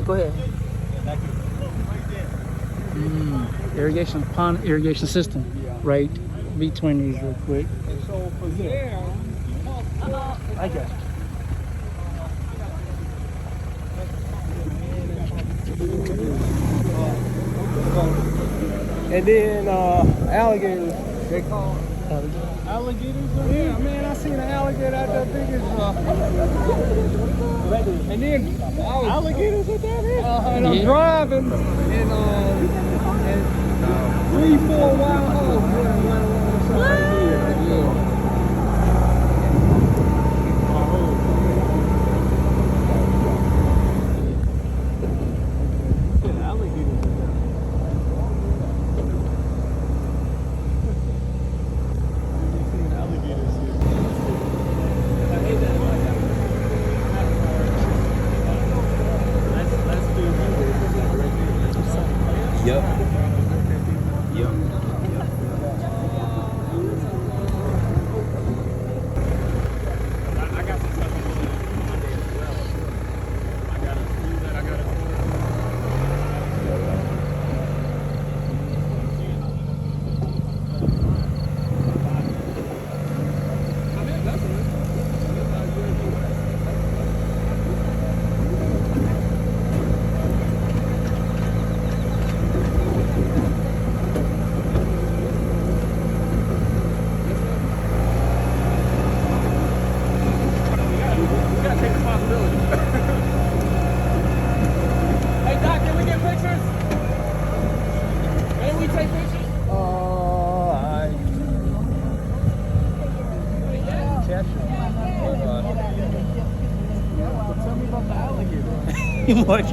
Go ahead. Irrigation, pond irrigation system, right? V20 is real quick. So for there, I guess. and then alligators. They call alligators. Yeah, man, I seen an alligator out there big as and then alligators are down here. And I'm driving, and 3-4 wild hogs running right along the side of here. Yep. Yep. I got some stuff to do Monday as well. I gotta do that. I gotta. Tell me about the alligator. What?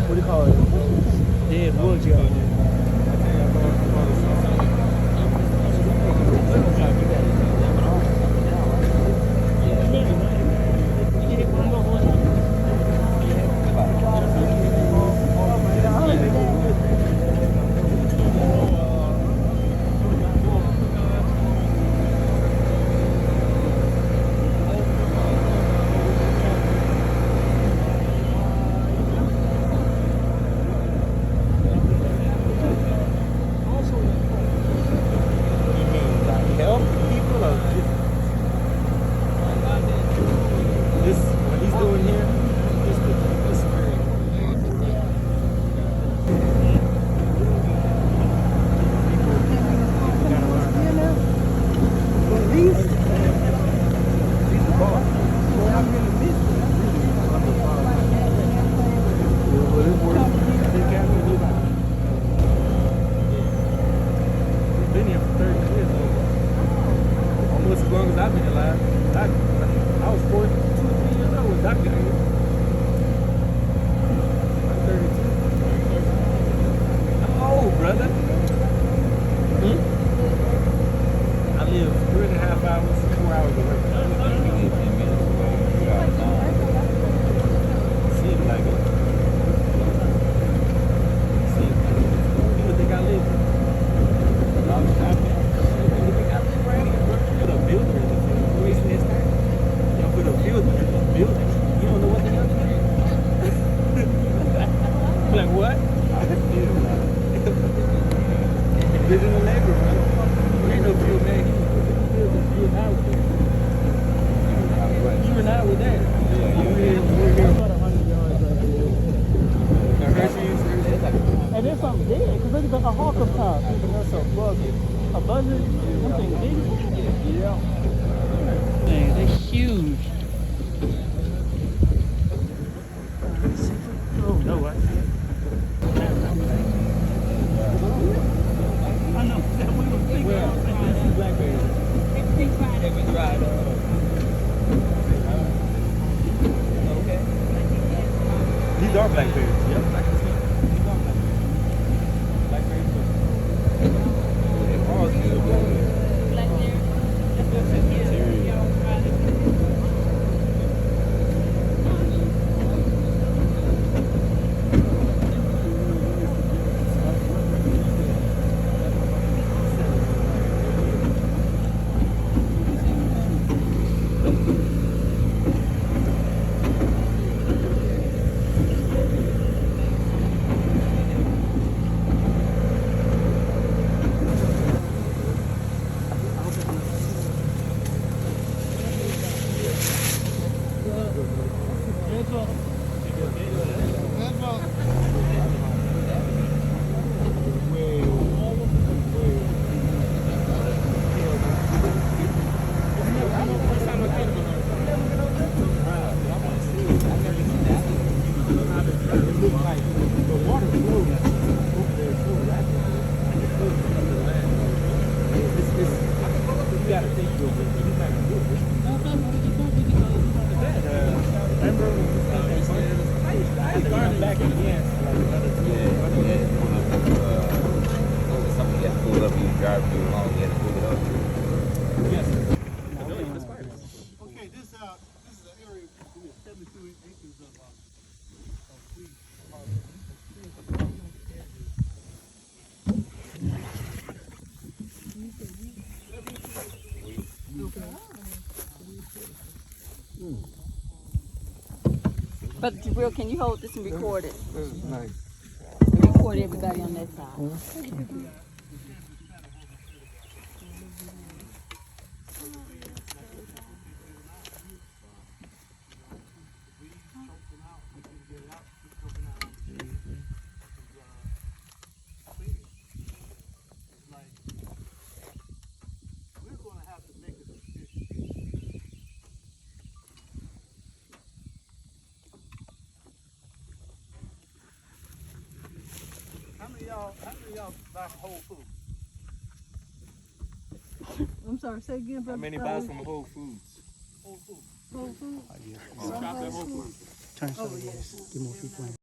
What do you call it? Dead woods, yeah. Living in the neighborhood. We ain't no field man. with that. We're here about 100 yards right there. And there's something dead, because look at a hawk up top. That's a buzzard. A buzzard? One thing big? Yeah. Dang, they're huge. Oh, no way. I know. We were thinking. This is blackberry. Okay. These are blackberries. Yep. Brother Jabril, can you hold this and record it? Nice. Record everybody on that side. How many of y'all buy from Whole Foods? I'm sorry, say again, brother. How many buy from Whole Foods? Whole Food? Shop at Whole Foods. Turn yes. Get more people in.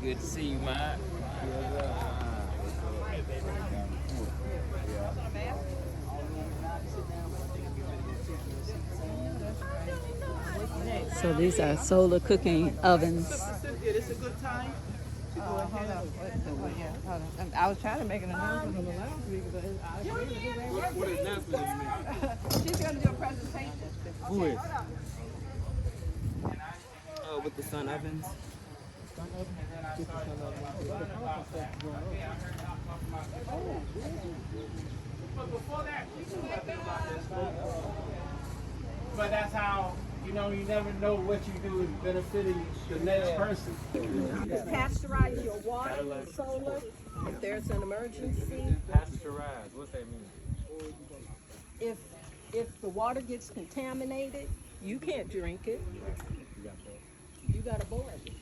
Good to see you, Mike. So these are solar cooking ovens. Hold on. I was trying to make an announcement on the last week, but What announcement did you make? she's going to do a presentation. Who is? With the sun ovens. But before that, we knew nothing about this stuff. But that's how, you know, you never know what you do is benefiting the next person. Pasteurize your water with solar if there's an emergency. Pasteurize. What's that mean? If the water gets contaminated, you can't drink it. You gotta boil it.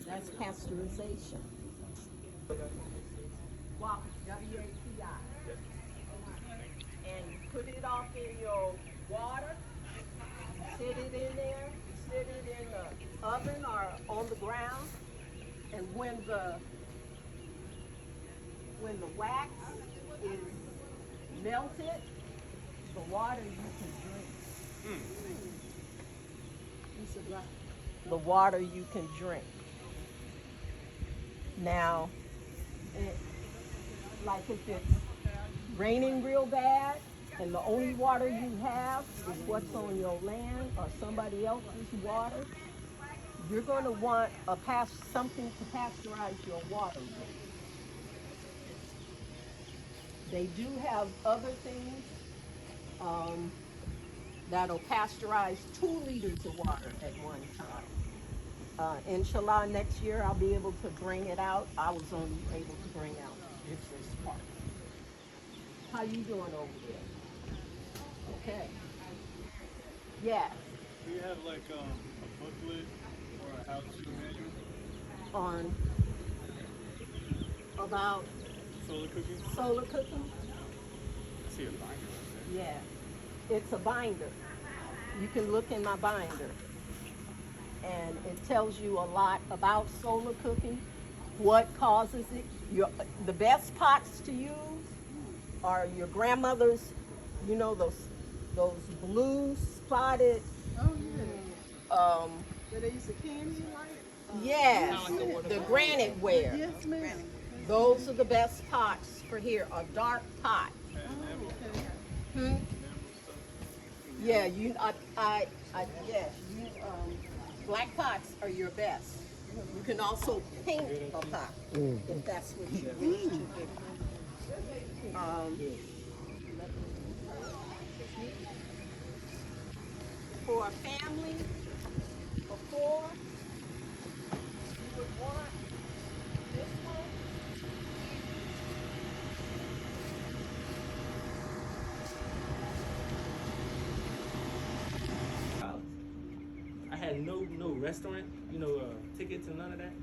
That's pasteurization. WAPI, W-A-P-I. And you put it off in your water, sit it in there, sit it in the oven or on the ground, and when the wax is melted, the water you can drink. The water you can drink. Now, like if it's raining real bad and the only water you have is what's on your land or somebody else's water, you're going to want something to pasteurize your water with. They do have other things that'll pasteurize 2 liters of water at one time. Inshallah, next year I'll be able to bring it out. I was only able to bring out this part. How you doing over there? Okay. Yeah. Do you have like a booklet or a how-to manual On about solar cooking? solar cooking? I see a binder right there. Yeah. It's a binder. You can look in my binder. And it tells you a lot about solar cooking, what causes it. The best pots to use are your grandmother's, you know, those blue spotted. Oh yeah. That they used to candy like. Yes, the granite ware. Yes, ma'am. Those are the best pots for here. A dark pot. Yeah, yes, black pots are your best. You can also paint a pot if that's what you wish to do. For a family of 4, you would want this one. I had no restaurant, tickets and none of that.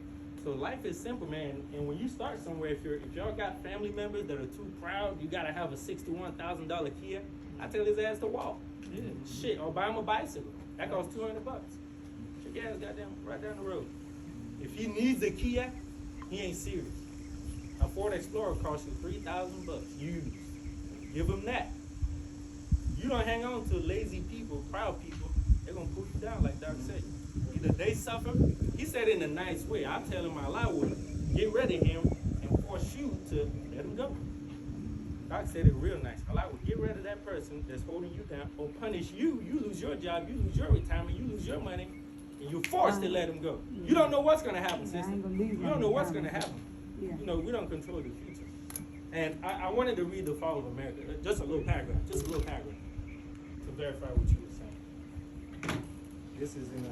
So life is simple, man. And when you start somewhere, if y'all got family members that are too proud, you gotta have a $61,000 Kia. I tell his ass to walk. Yeah. Shit, or buy him a bicycle. That costs $200. Check your ass goddamn right down the road. If he needs a Kia, he ain't serious. A Ford Explorer costs you $3,000 used. Give him that. You don't hang on to lazy people, proud people. They're gonna pull you down, like Doc said. Either they suffer. He said it in a nice way. I tell him I lie with him. Get rid of him and force you to let him go. Doc said it real nice. I would get rid of that person that's holding you down, or punish you. You lose your job, you lose your retirement, you lose your money, and you're forced to let him go. You don't know what's gonna happen, sister. You don't know what's gonna happen. You know, we don't control the future. And I wanted to read the Fall of America, just a little paragraph, to verify what you were saying. This is in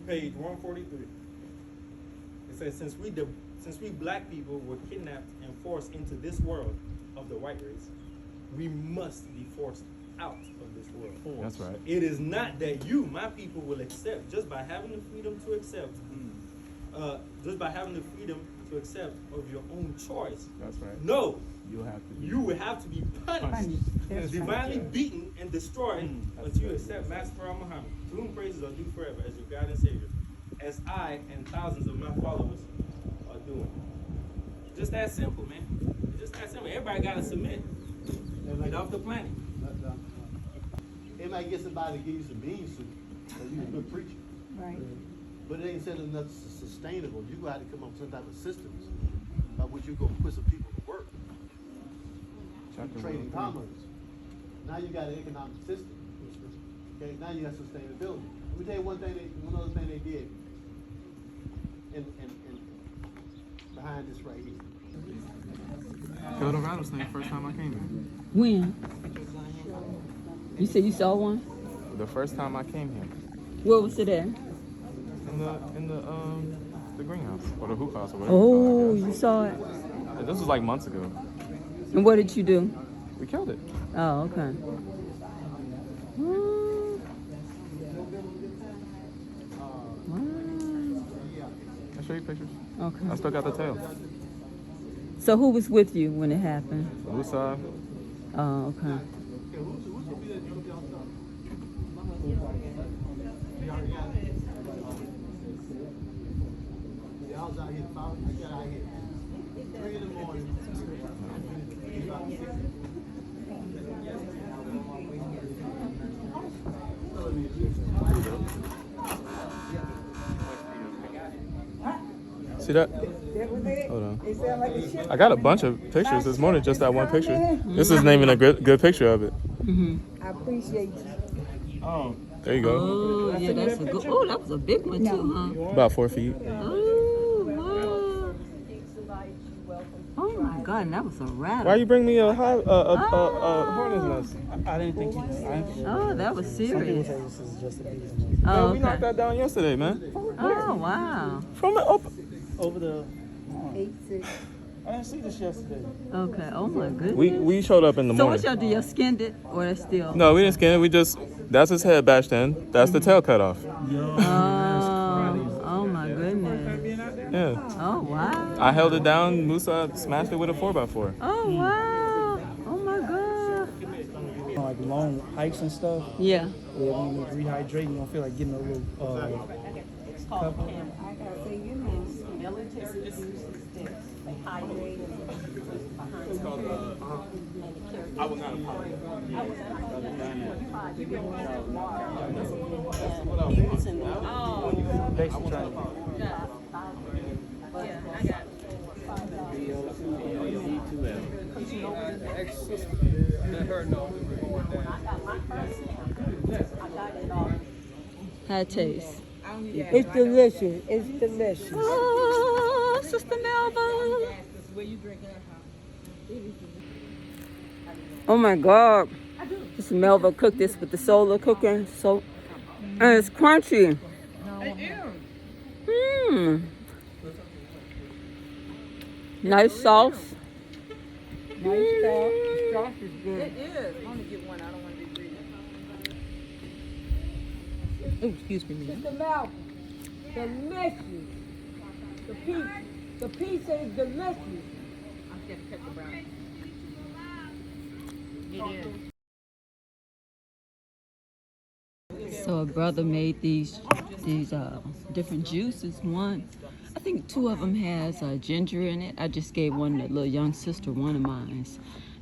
page 143. It says, since we black people were kidnapped and forced into this world of the white race, we must be forced out of this world. That's right. It is not that you, my people, will accept just by having the freedom to accept, of your own choice. That's right. No, You will have to be punished, divinely beaten and destroyed until you accept Master Muhammad, to whom praises are due forever as your God and Savior, as I and thousands of my followers are doing. Just that simple, man. Just that simple. Everybody got to submit. Get off the planet. It might get somebody to give you some bean soup, or you a good preacher. Right. But it ain't something that's sustainable. You got to come up with some type of systems by which you're going to put some people to work. Trade and commerce. Now you got an economic system. Okay, now you got sustainability. Let me tell you one other thing they did in behind this right here. killed a rattlesnake first time I came here. When? You said you saw one? The first time I came here. Where was it at? In the greenhouse or the hoop house or whatever. Oh, you you saw it. call it. This was like months ago. And what did you do? We killed it. Oh, okay. I'll show you pictures. Okay. I still got the tail. So who was with you when it happened? Musa. Oh, okay. I was out here, I got out here 3 in the morning. See that? Hold on. I got a bunch of pictures. It's more than just that one picture. This is naming a good picture of it. I appreciate you. Oh, there you go. Oh, yeah, that's a good. Oh, that was a big one too, huh? About 4 feet. Oh, wow. Oh my God, and that was a rattle. Why you bring me a hornet's nest? I didn't think you did. Oh, that was Some people serious. say this is just a bee's Oh, Man, we knocked okay. that down yesterday, man. Oh, wow. From the open. over the. 8-6. I didn't see this yesterday. Okay. Oh my goodness. We showed up in the So morning. what y'all do? Y'all skinned it, or that's still? No, we didn't skin it. We just, that's his head bashed in. That's the tail cut off. Oh my goodness. Yeah. Oh wow. I held it down. Musa smashed it with a 4x4. Oh wow. Oh my God. Like long hikes and stuff. Yeah. Yeah, when you rehydrate, you don't feel like getting a little. It's called camp. I gotta say, you know, military uses this. They hydrate and behind the I will not apologize. you get water. And he was in the Basic training. How it taste? It's delicious. It's delicious. Oh, Sister Melba. Oh my God. Sister Melba cooked this with the solar cooker. So, and it's crunchy. Mmm. Nice sauce. Nice sauce. The sauce is good. It is. I want to get one. I don't want to be greedy. Oh, excuse me. Mr. Malcolm, delicious. The pizza is delicious. I'm getting pepper brown. So a brother made these different juices. One, I think 2 of them has ginger in it. I just gave one to little young sister, one of mine.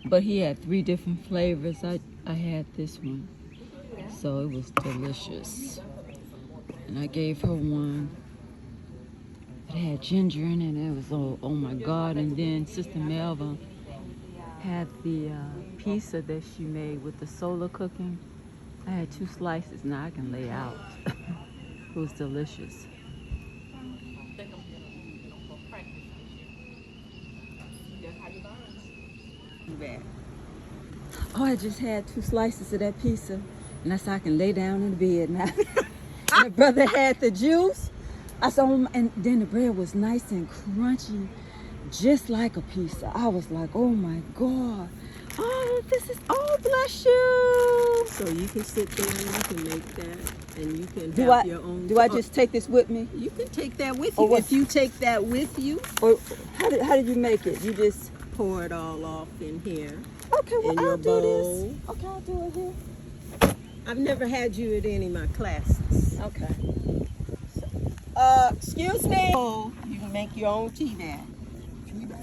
But he had 3 different flavors. I had this one, so it was delicious. And I gave her one that had ginger in it. And it was oh my God! And then Sister Melva had the pizza that she made with the solar cooking. I had 2 slices. Now I can lay out. It was delicious. Oh, I just had 2 slices of that pizza, and I said I can lay down in the bed now. And the brother had the juice. I saw him, and then the bread was nice and crunchy, just like a pizza. I was like, oh my God. Oh, this is, oh, bless you. So you can sit there and you can make that, and you can Do have I, your own. do I just take this with me? You can take that with Or you. what- If you take that with you, Or how did you make it? You just, pour it all off in here. okay, well, In your I'll do bowl. this. Okay, I'll do it here. I've never had you at any of my classes. Okay. Excuse me. Oh, you can make your own tea bag.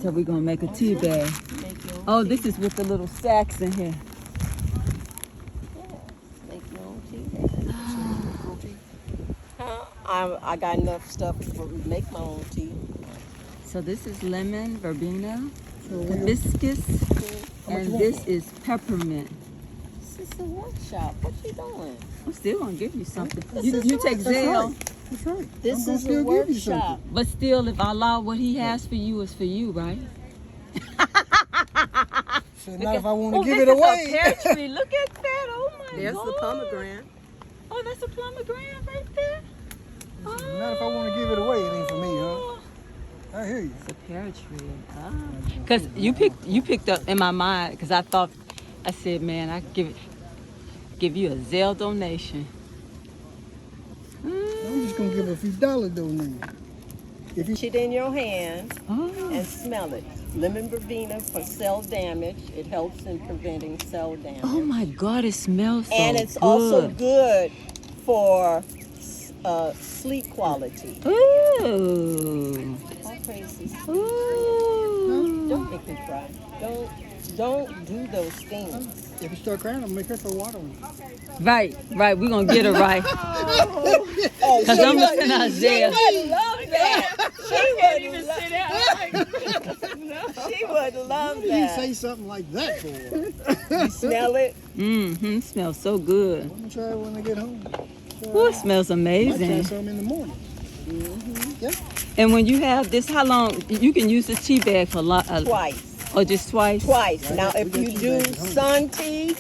So we're gonna make a tea bag. Make your own Oh, this is with the little sacks in here. Make your own tea bag. I got enough stuff to make my own tea. So this is lemon, verbena, hibiscus, and this is peppermint. This is a workshop. What you doing? I'm still gonna give you something. This You, is you a take workshop. Zell, That's right. This I'm is gonna a still give you something. workshop. but still, if I allow what he has for you is for you, right? said, not if I want Oh, to give this it is away. a pear tree. Look at that. Oh my There's God. the pomegranate. Oh, that's a pomegranate right there. Not if I want to give it away, it ain't for me, huh? I hear you. It's a pear tree. Cause you picked up in my mind. Cause I said, man, I give you a Zelle donation. I'm just gonna give a few dollars though now. If you Put it in your hand Oh. and smell it. Lemon verbena for cell damage. It helps in preventing cell damage. Oh my God, it smells so And it's good. also good for sleep quality. Ooh. All praises. Ooh. Don't make me cry. Don't do those things. if you start crying, I'll make her throw water on you. Right. We're gonna get her right. Cause I'm listening to Isaiah. She would love that. She would love Why do you that. say something like that for? You smell it? Mm-hmm. Smells so good. I'm gonna try it when I get home. Ooh, it smells I might try amazing. something in the morning. Yeah. And when you have this, how long you can use this tea bag for? Twice. Or just twice? Twice. Yeah, Now, we if got you tea do bags at home. sun tea,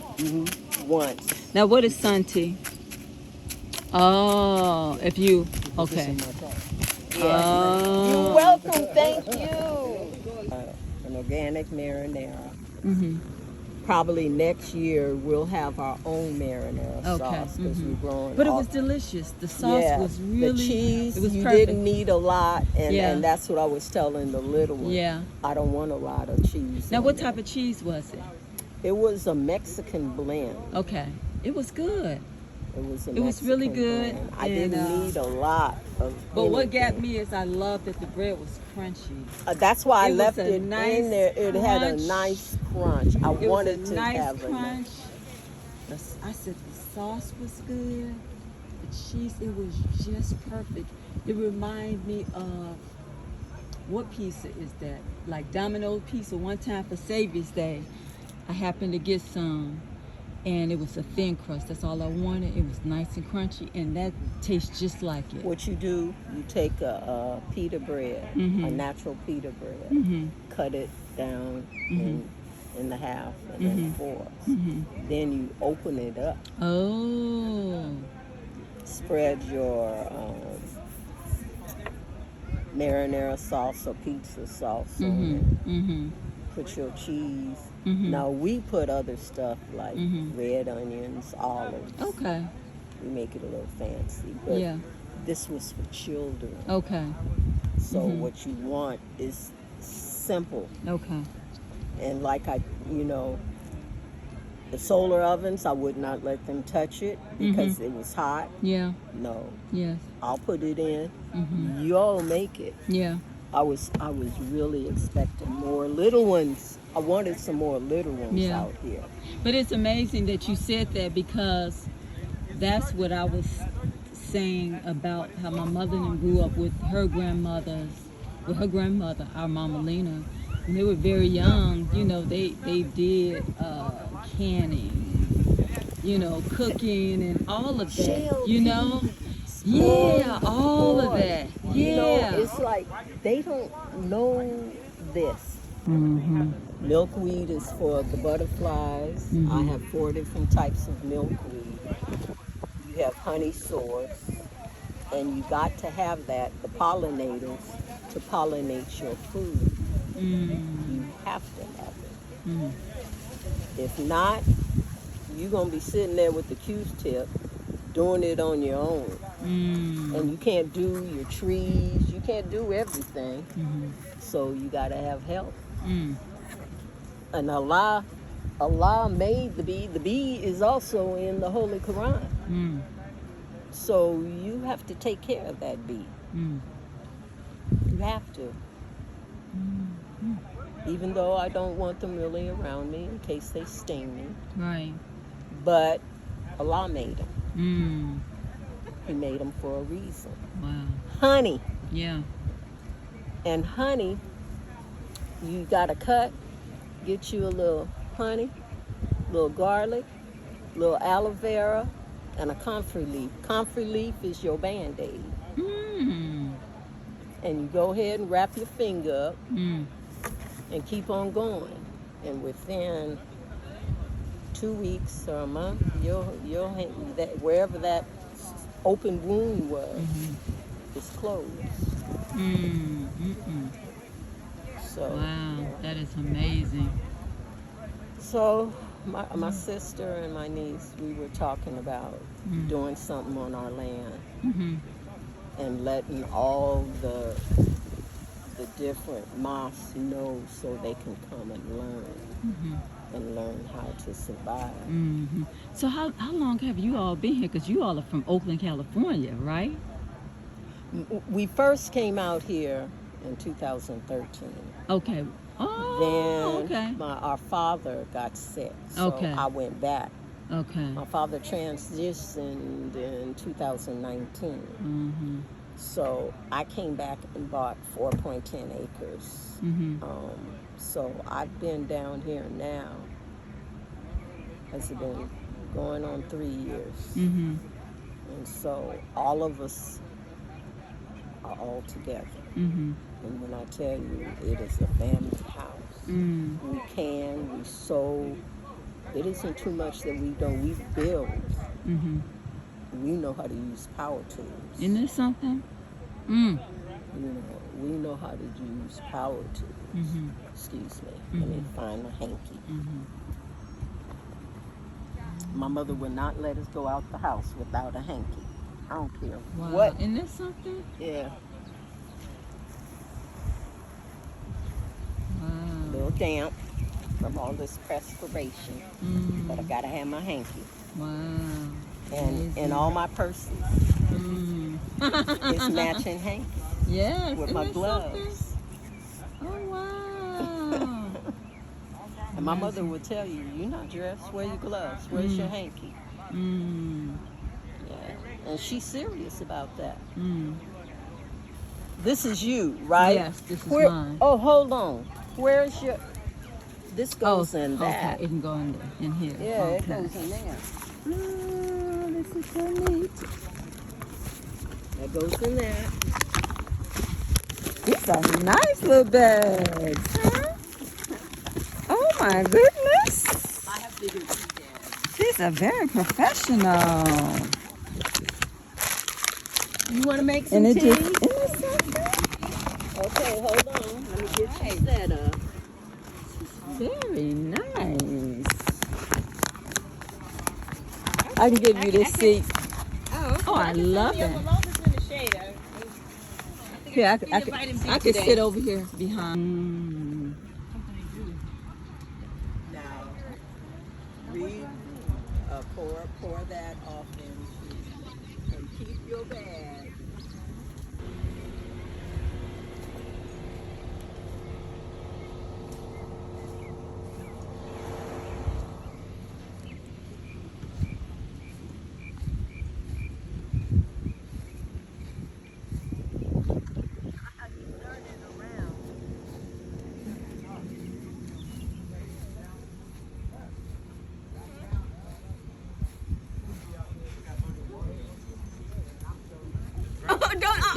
once. Now, what is sun tea? Oh, if you okay. Oh. You're welcome. Thank you. An organic marinara. Mm-hmm. Probably next year we'll have our own marinara Okay. sauce because we're growing. But it all- was delicious. The sauce was really. the cheese. It was You perfect. didn't need a lot, and, Yeah. and that's what I was telling the little one. Yeah. I don't want a lot of cheese. Now, on what there. type of cheese was it? It was a Mexican blend. Okay. It was good. It was a It was really Mexican good, blend. I and, didn't need a lot of. But what got anything. me is I love that the bread was crunchy. That's why I It was left a it nice in there. It had a crunch. nice crunch. I It wanted was a to nice have crunch. I said the sauce was good. The cheese, it was just perfect. It reminded me of what pizza is that? Like Domino's pizza. One time for Savior's Day, I happened to get some, and it was a thin crust. That's all I wanted. It was nice and crunchy, and that tastes just like it. What you do, you take a pita bread, a natural pita bread, cut it down in the half and then fourths. Then you open it up, Oh. spread your marinara sauce or pizza sauce on it. Put your cheese. Now we put other stuff like red onions, olives. Okay. We make it a little fancy, but Yeah. this was for children. Okay. So what you want is simple. Okay. And like the solar ovens, I would not let them touch it because it was hot. Yeah. No, Yes. I'll put it in. Y'all make it. Yeah. I was really expecting more little ones. I wanted some more little ones Yeah. out here. But it's amazing that you said that, because that's what I was saying about how my mother and them grew up with her grandmother, our Mama Lena. When they were very young, they did canning, cooking and all of that, Yeah, all of that. Yeah. It's like they don't know this. Milkweed is for the butterflies. I have 4 different types of milkweed. You have honey source, and you got to have that, the pollinators, to pollinate your food. You have to have it. If not, you're going to be sitting there with the Q-tip doing it on your own. And you can't do your trees, you can't do everything. So you got to have help. And Allah made the bee. The bee is also in the Holy Quran. So you have to take care of that bee. You have to. Even though I don't want them really around me in case they sting me. Right. But Allah made them. He made them for a reason. Wow. Honey. Yeah. And honey, you got to get you a little honey, a little garlic, a little aloe vera, and a comfrey leaf. Comfrey leaf is your Band-Aid. And you go ahead and wrap your finger up and keep on going. and within 2 weeks or a month, you'll hang that wherever that open wound was, it's closed. So Wow, that is amazing. So my sister and my niece, we were talking about doing something on our land and letting all the different mosques know so they can come and learn how to survive. So how long have you all been here? Because you all are from Oakland, California, right? We first came out here in 2013. Okay. Oh, Then okay. our father got sick, so I went back. Okay. My father transitioned in 2019. So I came back and bought 4.10 acres. So I've been down here now. It's been going on 3 years. And so all of us are all together. And when I tell you, it is a family house. We sew. It isn't too much that we don't. We build. We know how to use power tools. Isn't there something? We know how to use power tools. Excuse me. Let me find a hanky. My mother would not let us go out the house without a hanky. I don't care what. Isn't there something? Yeah. Wow. A little damp from all this perspiration. But I gotta have my hanky. Wow. And all my purses. It's matching hanky. Yes. With my gloves. Oh, wow. And my mother would tell you, you're not dressed, wear your gloves, where's your hanky? Yeah. And she's serious about that. This is you, right? Yes, this is mine. Oh, hold on. Where's your... This goes in that. Okay, it can go in here. Yeah, it goes in there. Oh, this is so neat. That goes in there. These are nice little bags, huh? Oh my goodness. I have bigger bags. These are very professional. You want to make some tea? Isn't it something? Okay, hold on. Let me get you set up. Very nice. I can give you this seat. Oh, I love it. Here, I could sit over here behind. Now, pour that off into, and keep your bag.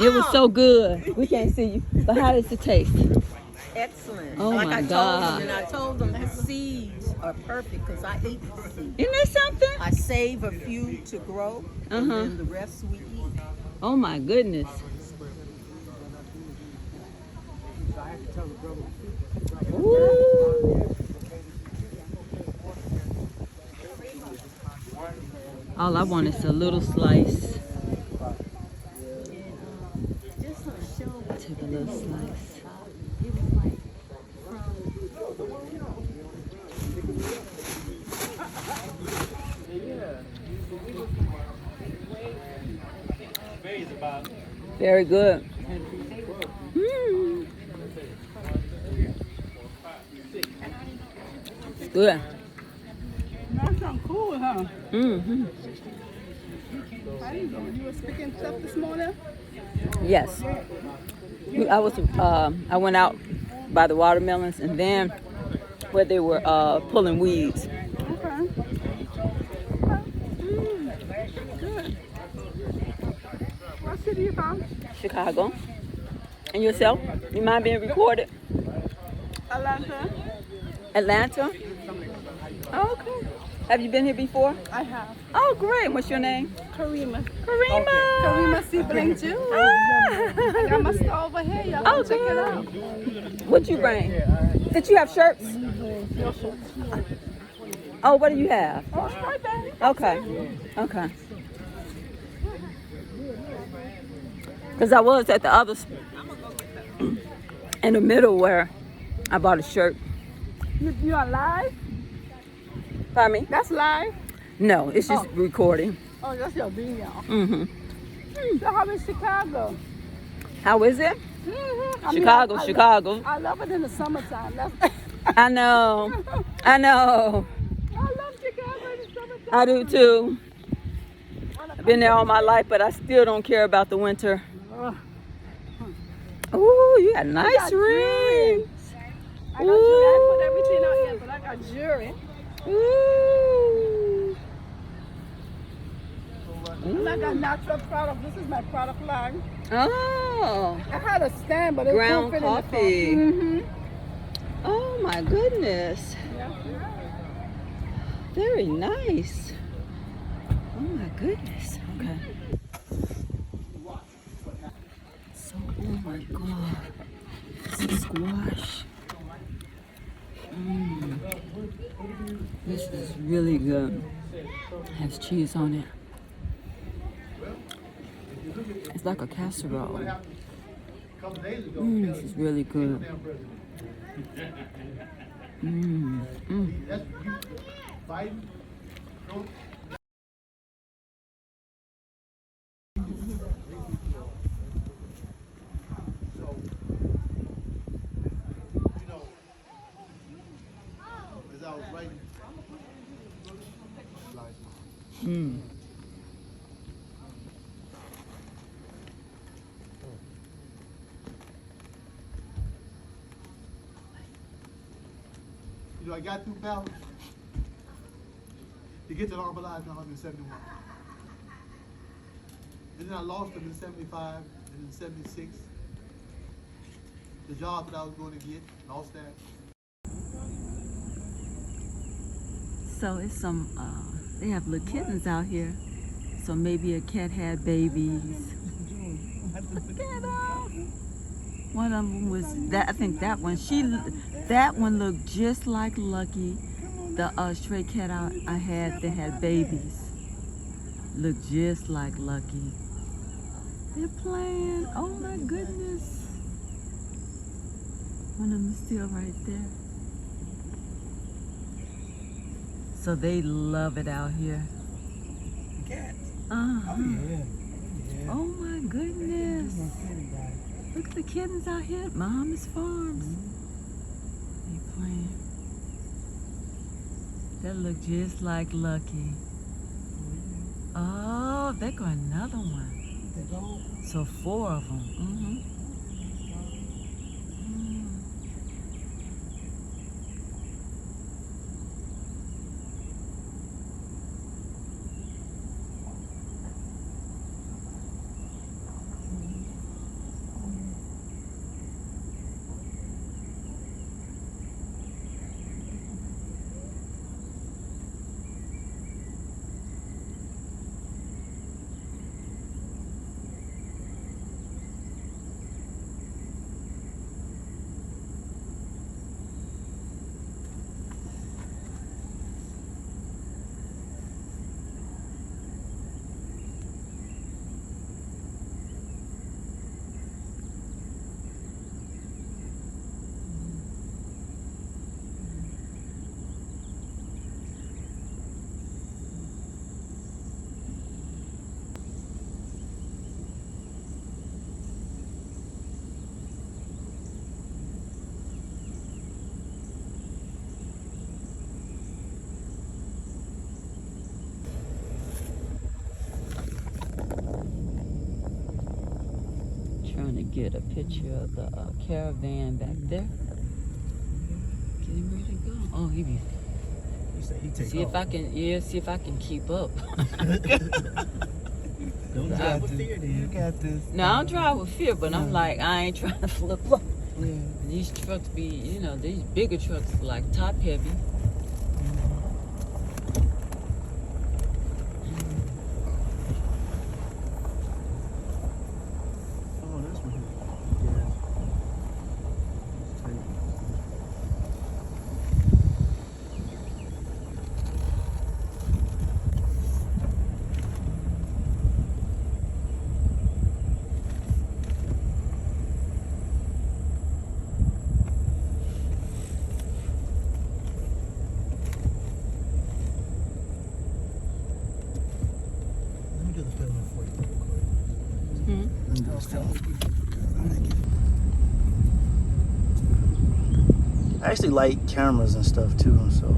It was so good. We can't see you, but how does it taste? Excellent. Oh like my I God. I told them the seeds are perfect because I eat the seeds. Isn't that something? I save a few to grow, and then the rest we eat. Oh my goodness. Ooh. All I want is a little slice. Take a little slice. Very good. Good. That's something cool, huh? Mm-hmm. How you doing? You were picking stuff this morning? Yes. I went out by the watermelons and then where they were pulling weeds. Okay. Good. What city you from? Chicago. And yourself? You mind being recorded? Atlanta. Atlanta? Oh, okay. Have you been here before? I have. Oh, great. What's your name? Karima. Karima. Karima Sibling Jewelry. Ah. I got my store over here. Y'all Oh, can check it out. What'd you bring? Did you have shirts? No shirts. Oh, what do you have? Oh, it's right there. Okay. Okay. Because I was at the other, in the middle where I bought a shirt. You on live? Pardon me? That's live? No, it's just recording. Oh, that's your video. Mm-hmm. So how is Chicago? How is it? Mm-hmm. Chicago. I love it in the summertime. That's I know. I know. I love Chicago in the summertime. I do too. I've been there all my life, but I still don't care about the winter. Ooh, you got nice rings. I got jewelry. I put everything out here, but I got jewelry. Ooh. And I got natural product. This is my product line. Oh. I had a stand, but it Ground couldn't fit coffee. in the car. Mm-hmm. Oh my goodness. Yeah. Very nice. Oh my goodness. Okay. So, oh my God. This is squash. This is really good. Has cheese on it. It's like a casserole. This is really good. As I was writing, you know, I got through balance to get to the Arbalize in 171. And then I lost them in 75 and in 76. The job that I was going to get, lost that. So it's some, they have little kittens out here. So maybe a cat had babies. Look at them. One of them was, I think that one looked just like Lucky. The stray cat I had that had babies. Looked just like Lucky. They're playing, oh my goodness. One of them is still right there. So they love it out here. Cats. Uh-huh. Oh, yeah. Oh my goodness. Look at the kittens out here at Mama's Farms. They playing. That look just like Lucky. Oh, there go another one. So 4 of them. Mm-hmm. Trying to get a picture of the caravan back there. Getting ready to go. Oh, he be. See if I can. Yeah, see if I can keep up. Don't drive with fear, then. You got this. No, I don't drive with fear, but I'm like, I ain't trying to flip up. Yeah, these trucks be, you know, these bigger trucks like top heavy. Oh, that's what Let me do the filming for you real quick. Hmm? Let me do this filming. I actually like cameras and stuff too, so.